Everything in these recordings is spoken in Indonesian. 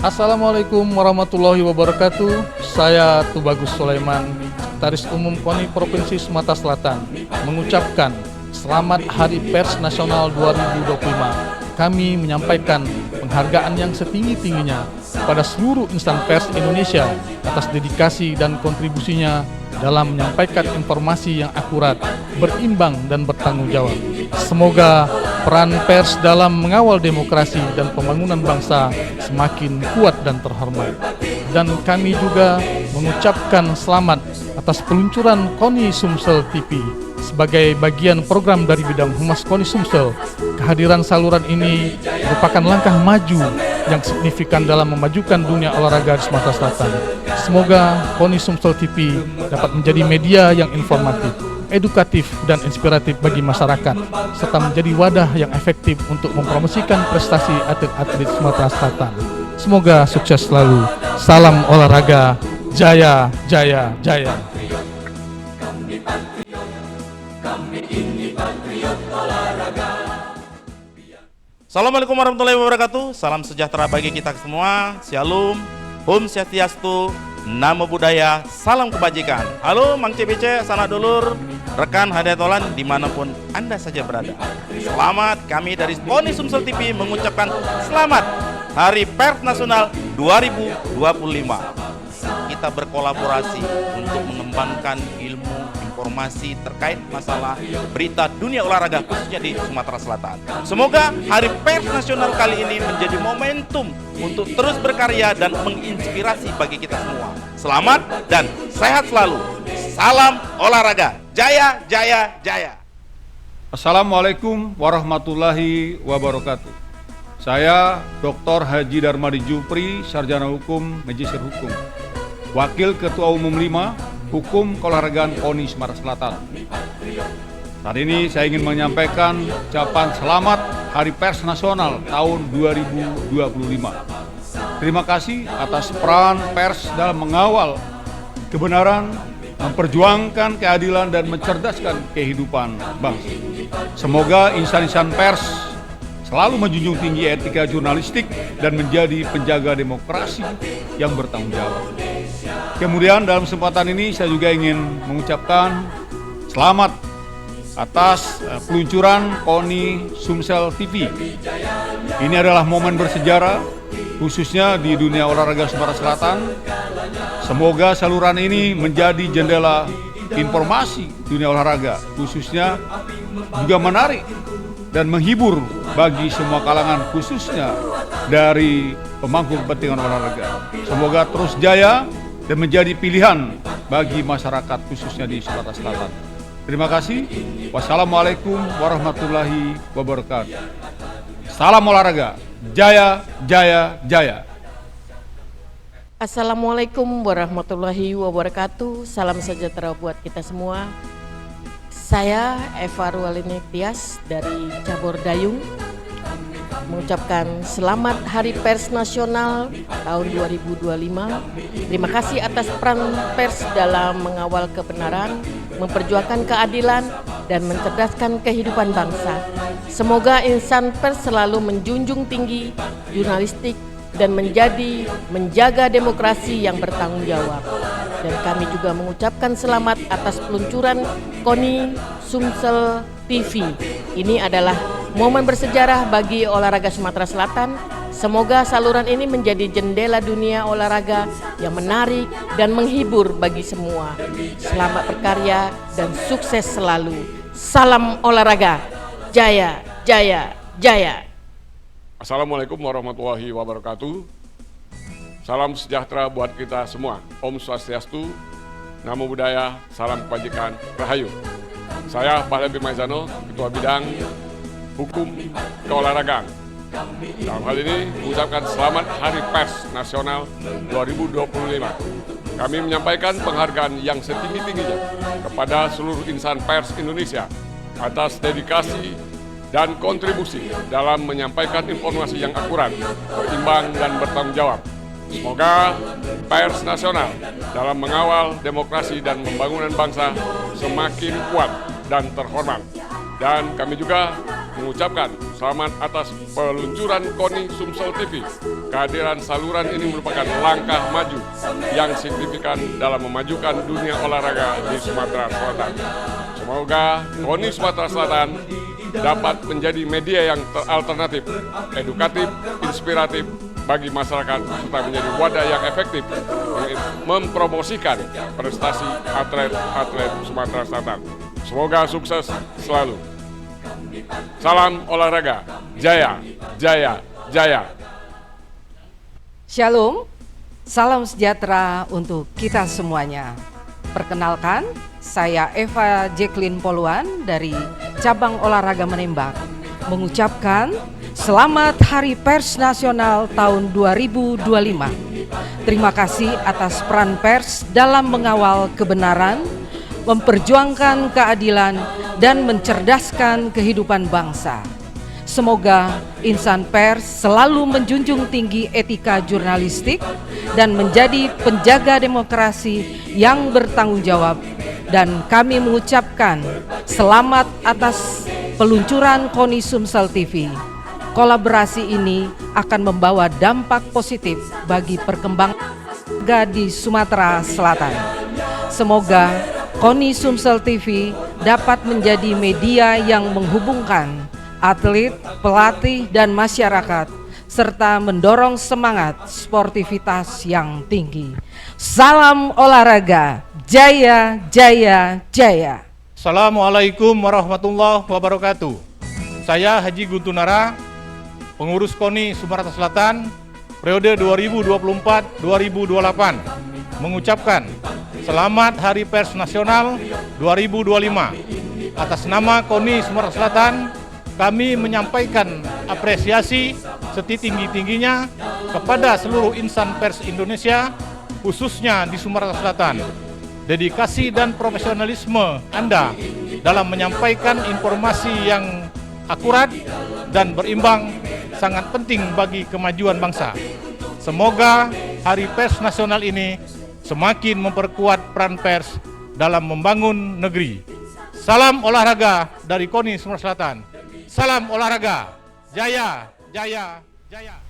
Assalamualaikum warahmatullahi wabarakatuh. Saya Tubagus Sulaiman, Sekretaris Umum KONI Provinsi Sumatera Selatan, mengucapkan Selamat Hari Pers Nasional 2025. Kami menyampaikan penghargaan yang setinggi-tingginya pada seluruh insan pers Indonesia atas dedikasi dan kontribusinya dalam menyampaikan informasi yang akurat, berimbang, dan bertanggung jawab. Semoga peran pers dalam mengawal demokrasi dan pembangunan bangsa semakin kuat dan terhormat. Dan kami juga mengucapkan selamat atas peluncuran KONI Sumsel TV sebagai bagian program dari bidang Humas KONI Sumsel. Kehadiran saluran ini merupakan langkah maju yang signifikan dalam memajukan dunia olahraga di Sumatera Selatan. Semoga KONI Sumsel TV dapat menjadi media yang informatif, edukatif, dan inspiratif bagi masyarakat, serta menjadi wadah yang efektif untuk mempromosikan prestasi atlet-atlet Sumatera Selatan. Semoga sukses selalu. Salam olahraga, jaya, jaya, jaya. Assalamualaikum warahmatullahi wabarakatuh. Salam sejahtera bagi kita semua. Shalom, Om Swastiastu, Namo Buddhaya, salam kebajikan. Halo Mang CBC, sanak dulur, rekan hadatolan dimanapun Anda saja berada. Selamat, kami dari KONI Sumsel TV mengucapkan selamat Hari Pers Nasional 2025. Kita berkolaborasi untuk mengembangkan ilmu informasi terkait masalah berita dunia olahraga khususnya di Sumatera Selatan. Semoga Hari Pers Nasional kali ini menjadi momentum untuk terus berkarya dan menginspirasi bagi kita semua. Selamat dan sehat selalu. Salam olahraga. Jaya, jaya, jaya. Assalamualaikum warahmatullahi wabarakatuh. Saya Dr. Haji Darmadi Jupri, Sarjana Hukum, Magistra Hukum, Wakil Ketua Umum 5 Hukum Keolahragaan KONI Sumatera Selatan. Saat ini saya ingin menyampaikan ucapan selamat Hari Pers Nasional tahun 2025. Terima kasih atas peran pers dalam mengawal kebenaran, memperjuangkan keadilan, dan mencerdaskan kehidupan bangsa. Semoga insan-insan pers selalu menjunjung tinggi etika jurnalistik dan menjadi penjaga demokrasi yang bertanggung jawab. Kemudian dalam kesempatan ini saya juga ingin mengucapkan selamat atas peluncuran KONI Sumsel TV. Ini adalah momen bersejarah khususnya di dunia olahraga Sumatera Selatan. Semoga saluran ini menjadi jendela informasi dunia olahraga, khususnya juga menarik dan menghibur bagi semua kalangan, khususnya dari pemangku kepentingan olahraga. Semoga terus jaya dan menjadi pilihan bagi masyarakat khususnya di Sumatera Selatan. Terima kasih. Wassalamualaikum warahmatullahi wabarakatuh. Salam olahraga. Jaya, jaya, jaya. Assalamualaikum warahmatullahi wabarakatuh. Salam sejahtera buat kita semua. Saya Eva Rualini Tias dari Cabur Dayung mengucapkan selamat Hari Pers Nasional tahun 2025. Terima kasih atas peran pers dalam mengawal kebenaran, memperjuangkan keadilan, dan mencerdaskan kehidupan bangsa. Semoga insan pers selalu menjunjung tinggi jurnalistik dan menjaga demokrasi yang bertanggung jawab. Dan kami juga mengucapkan selamat atas peluncuran KONI Sumsel TV. Ini adalah momen bersejarah bagi olahraga Sumatera Selatan. Semoga saluran ini menjadi jendela dunia olahraga yang menarik dan menghibur bagi semua. Selamat berkarya dan sukses selalu. Salam olahraga. Jaya, jaya, jaya. Assalamualaikum warahmatullahi wabarakatuh. Salam sejahtera buat kita semua. Om Swastiastu, Namo Buddhaya, salam kebajikan, Rahayu. Saya Pahlavi Maizano, Ketua Bidang Hukum Keolahragaan. Dalam hal ini mengucapkan selamat Hari Pers Nasional 2025. Kami menyampaikan penghargaan yang setinggi-tingginya kepada seluruh insan pers Indonesia atas dedikasi dan kontribusi dalam menyampaikan informasi yang akurat, berimbang, dan bertanggung jawab. Semoga pers nasional dalam mengawal demokrasi dan pembangunan bangsa semakin kuat dan terhormat. Dan kami juga mengucapkan selamat atas peluncuran KONI Sumsel TV. Kehadiran saluran ini merupakan langkah maju yang signifikan dalam memajukan dunia olahraga di Sumatera Selatan. Semoga KONI Sumatera Selatan dapat menjadi media yang alternatif, edukatif, inspiratif bagi masyarakat, serta menjadi wadah yang efektif mempromosikan prestasi atlet-atlet Sumatera Selatan. Semoga sukses selalu. Salam olahraga, jaya, jaya, jaya. Shalom, salam sejahtera untuk kita semuanya. Perkenalkan, saya Eva Jacqueline Poluan dari Cabang Olahraga Menembak mengucapkan Selamat Hari Pers Nasional tahun 2025. Terima kasih atas peran pers dalam mengawal kebenaran, memperjuangkan keadilan, dan mencerdaskan kehidupan bangsa. Semoga insan pers selalu menjunjung tinggi etika jurnalistik dan menjadi penjaga demokrasi yang bertanggung jawab. Dan kami mengucapkan selamat atas peluncuran KONI Sumsel TV. Kolaborasi ini akan membawa dampak positif bagi perkembangan di Sumatera Selatan. Semoga KONI Sumsel TV dapat menjadi media yang menghubungkan atlet, pelatih, dan masyarakat, serta mendorong semangat sportivitas yang tinggi. Salam olahraga, jaya, jaya, jaya. Assalamualaikum warahmatullahi wabarakatuh. Saya Haji Guntunara, pengurus KONI Sumatera Selatan periode 2024-2028, mengucapkan Selamat Hari Pers Nasional 2025. Atas nama KONI Sumatera Selatan, kami menyampaikan apresiasi setinggi-tingginya kepada seluruh insan pers Indonesia, khususnya di Sumatera Selatan. Dedikasi dan profesionalisme Anda dalam menyampaikan informasi yang akurat dan berimbang sangat penting bagi kemajuan bangsa. Semoga Hari Pers Nasional ini semakin memperkuat peran pers dalam membangun negeri. Salam olahraga dari KONI Sumatera Selatan. Salam olahraga, jaya, jaya, jaya.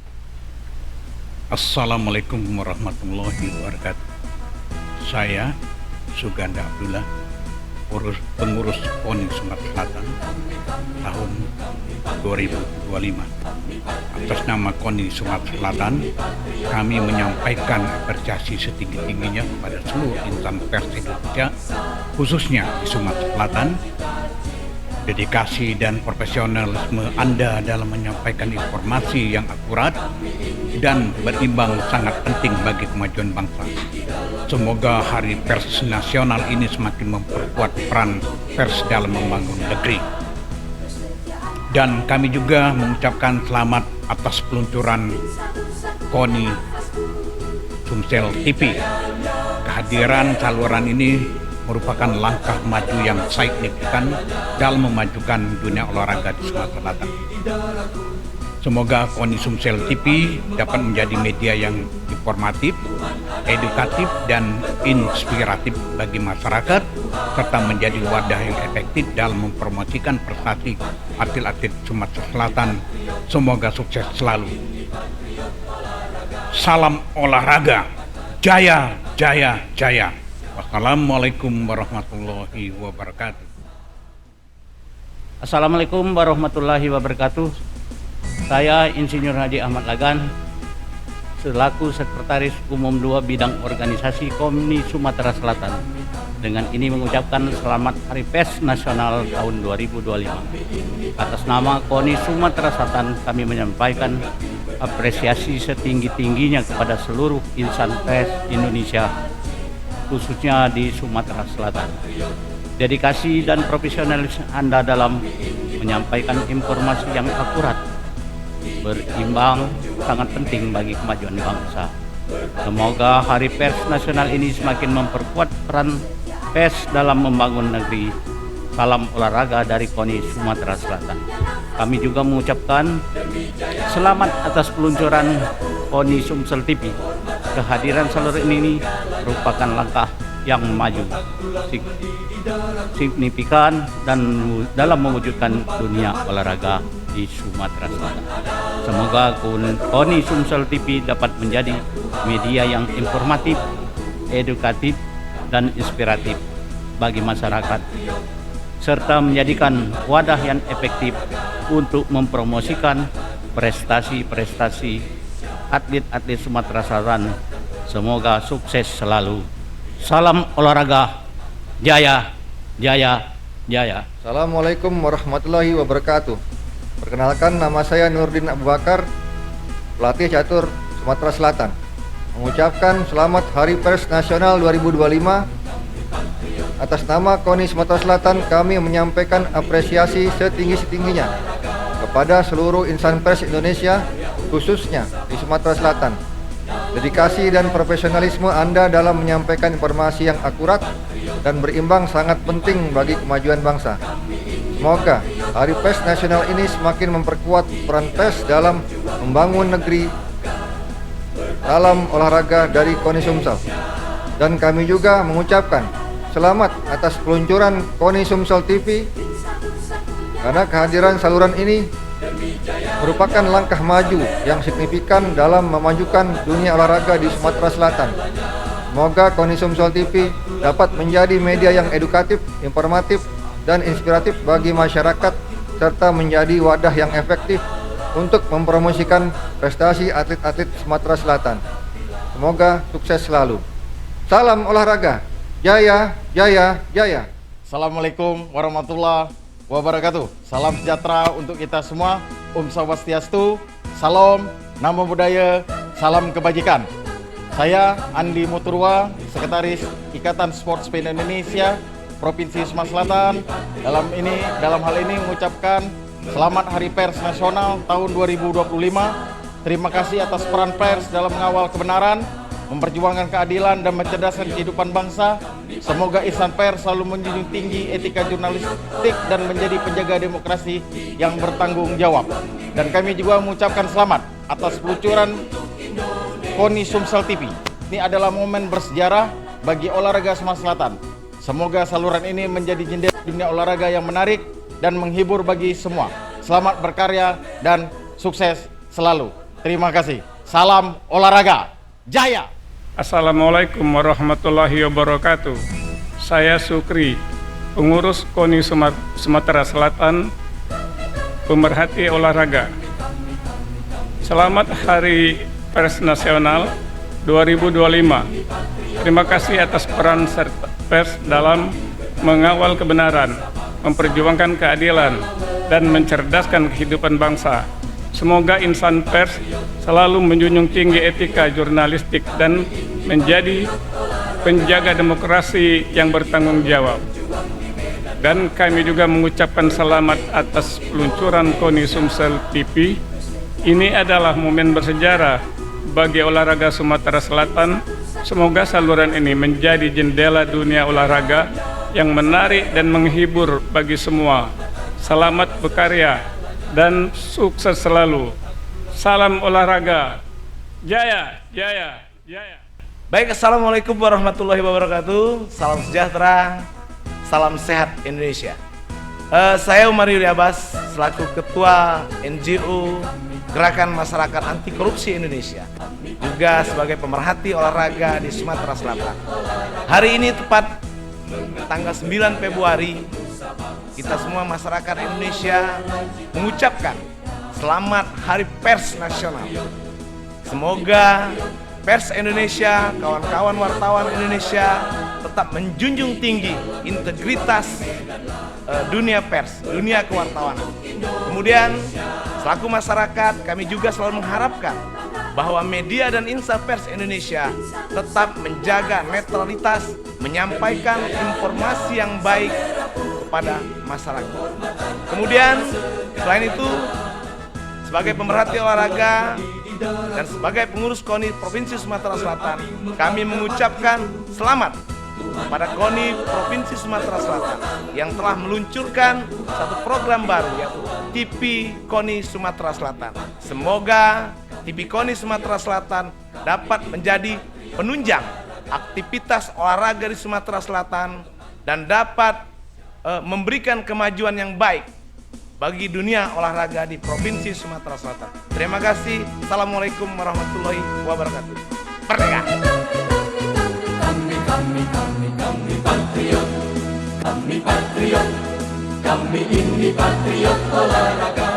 Assalamualaikum warahmatullahi wabarakatuh. Saya Suganda Abdullah, pengurus KONI Sumatera Selatan tahun 2025. Atas nama KONI Sumatera Selatan, kami menyampaikan apresiasi setinggi-tingginya kepada seluruh insan pers Indonesia, khususnya di Sumatera Selatan. Dedikasi dan profesionalisme Anda dalam menyampaikan informasi yang akurat dan berimbang sangat penting bagi kemajuan bangsa. Semoga Hari Pers Nasional ini semakin memperkuat peran pers dalam membangun negeri. Dan kami juga mengucapkan selamat atas peluncuran KONI Sumsel TV. Kehadiran saluran ini merupakan langkah maju yang signifikan dalam memajukan dunia olahraga di Sumatera Selatan. Semoga KONI Sumsel TV dapat menjadi media yang informatif, edukatif, dan inspiratif bagi masyarakat, serta menjadi wadah yang efektif dalam mempromosikan prestasi atlet-atlet Sumatera Selatan. Semoga sukses selalu. Salam olahraga, jaya, jaya, jaya. Wassalamualaikum warahmatullahi wabarakatuh. Assalamualaikum warahmatullahi wabarakatuh. Saya Insinyur Haji Ahmad Lagan, selaku Sekretaris Umum 2 Bidang Organisasi KONI Sumatera Selatan. Dengan ini mengucapkan Selamat Hari Pers Nasional tahun 2025. Atas nama KONI Sumatera Selatan, kami menyampaikan apresiasi setinggi-tingginya kepada seluruh insan pers Indonesia, khususnya di Sumatera Selatan. Dedikasi dan profesionalis Anda dalam menyampaikan informasi yang akurat, berimbang, sangat penting bagi kemajuan bangsa. Semoga Hari Pers Nasional ini semakin memperkuat peran pers dalam membangun negeri. Salam olahraga dari KONI Sumatera Selatan. Kami juga mengucapkan selamat atas peluncuran KONI Sumsel TV. Kehadiran saluran ini merupakan langkah yang maju signifikan dan dalam mewujudkan dunia olahraga di Sumatera Selatan. Semoga KONI Sumsel TV dapat menjadi media yang informatif, edukatif, dan inspiratif bagi masyarakat, serta menjadikan wadah yang efektif untuk mempromosikan prestasi-prestasi atlet-atlet Sumatera Selatan. Semoga sukses selalu. Salam olahraga, jaya, jaya, jaya. Assalamualaikum warahmatullahi wabarakatuh. Perkenalkan, nama saya Nurdin Abu Bakar, pelatih catur Sumatera Selatan. Mengucapkan selamat Hari Pers Nasional 2025. Atas nama KONI Sumatera Selatan, kami menyampaikan apresiasi setinggi-tingginya kepada seluruh insan pers Indonesia, khususnya di Sumatera Selatan. Dedikasi dan profesionalisme Anda dalam menyampaikan informasi yang akurat dan berimbang sangat penting bagi kemajuan bangsa. Semoga Hari Pers Nasional ini semakin memperkuat peran pers dalam membangun negeri dalam olahraga dari KONI Sumsel. Dan kami juga mengucapkan selamat atas peluncuran KONI Sumsel TV, karena kehadiran saluran ini merupakan langkah maju yang signifikan dalam memajukan dunia olahraga di Sumatera Selatan. Semoga KONI Sumsel TV dapat menjadi media yang edukatif, informatif, dan inspiratif bagi masyarakat, serta menjadi wadah yang efektif untuk mempromosikan prestasi atlet-atlet Sumatera Selatan. Semoga sukses selalu. Salam olahraga, jaya, jaya, jaya. Assalamualaikum warahmatullahi wabarakatuh. Salam sejahtera untuk kita semua. Om Swastiastu, salam, namo buddhaya, salam kebajikan. Saya Andi Muturwa, Sekretaris Ikatan Sport Sepeda Indonesia Provinsi Sumatera Selatan. Dalam hal ini mengucapkan selamat Hari Pers Nasional tahun 2025. Terima kasih atas peran pers dalam mengawal kebenaran, memperjuangkan keadilan dan mencerdaskan kehidupan bangsa. Semoga insan pers selalu menjunjung tinggi etika jurnalistik dan menjadi penjaga demokrasi yang bertanggung jawab. Dan kami juga mengucapkan selamat atas peluncuran KONI Sumsel TV. Ini adalah momen bersejarah bagi olahraga Sumatera Selatan. Semoga saluran ini menjadi jendela dunia olahraga yang menarik dan menghibur bagi semua. Selamat berkarya dan sukses selalu. Terima kasih. Salam olahraga. Jaya! Assalamualaikum warahmatullahi wabarakatuh. Saya Sukri, pengurus KONI Sumatera Selatan, pemerhati olahraga. Selamat Hari Pers Nasional 2025. Terima kasih atas peran serta pers dalam mengawal kebenaran, memperjuangkan keadilan, dan mencerdaskan kehidupan bangsa. Semoga insan pers selalu menjunjung tinggi etika jurnalistik dan menjadi penjaga demokrasi yang bertanggung jawab. Dan kami juga mengucapkan selamat atas peluncuran KONI Sumsel TV. Ini adalah momen bersejarah bagi olahraga Sumatera Selatan. Semoga saluran ini menjadi jendela dunia olahraga yang menarik dan menghibur bagi semua. Selamat berkarya dan sukses selalu. Salam olahraga. Jaya, jaya, jaya. Baik, assalamualaikum warahmatullahi wabarakatuh. Salam sejahtera, salam sehat Indonesia. Saya Umar Yuri Abbas selaku Ketua NGO Gerakan Masyarakat Anti Korupsi Indonesia, juga sebagai pemerhati olahraga di Sumatera Selatan. Hari ini tepat tanggal 9 Februari, kita semua masyarakat Indonesia mengucapkan selamat Hari Pers Nasional. Semoga pers Indonesia, kawan-kawan wartawan Indonesia tetap menjunjung tinggi integritas dunia pers, dunia kewartawanan. Kemudian selaku masyarakat, kami juga selalu mengharapkan bahwa media dan insan pers Indonesia tetap menjaga netralitas, menyampaikan informasi yang baik kepada masyarakat. Kemudian selain itu, sebagai pemerhati olahraga dan sebagai pengurus KONI Provinsi Sumatera Selatan, kami mengucapkan selamat kepada KONI Provinsi Sumatera Selatan yang telah meluncurkan satu program baru, yaitu TV KONI Sumatera Selatan. Semoga TV KONI Sumatera Selatan dapat menjadi penunjang aktivitas olahraga di Sumatera Selatan dan dapat memberikan kemajuan yang baik bagi dunia olahraga di Provinsi Sumatera Selatan. Terima kasih. Assalamualaikum warahmatullahi wabarakatuh. Merdeka! Kami patriot, kami ini patriot olahraga.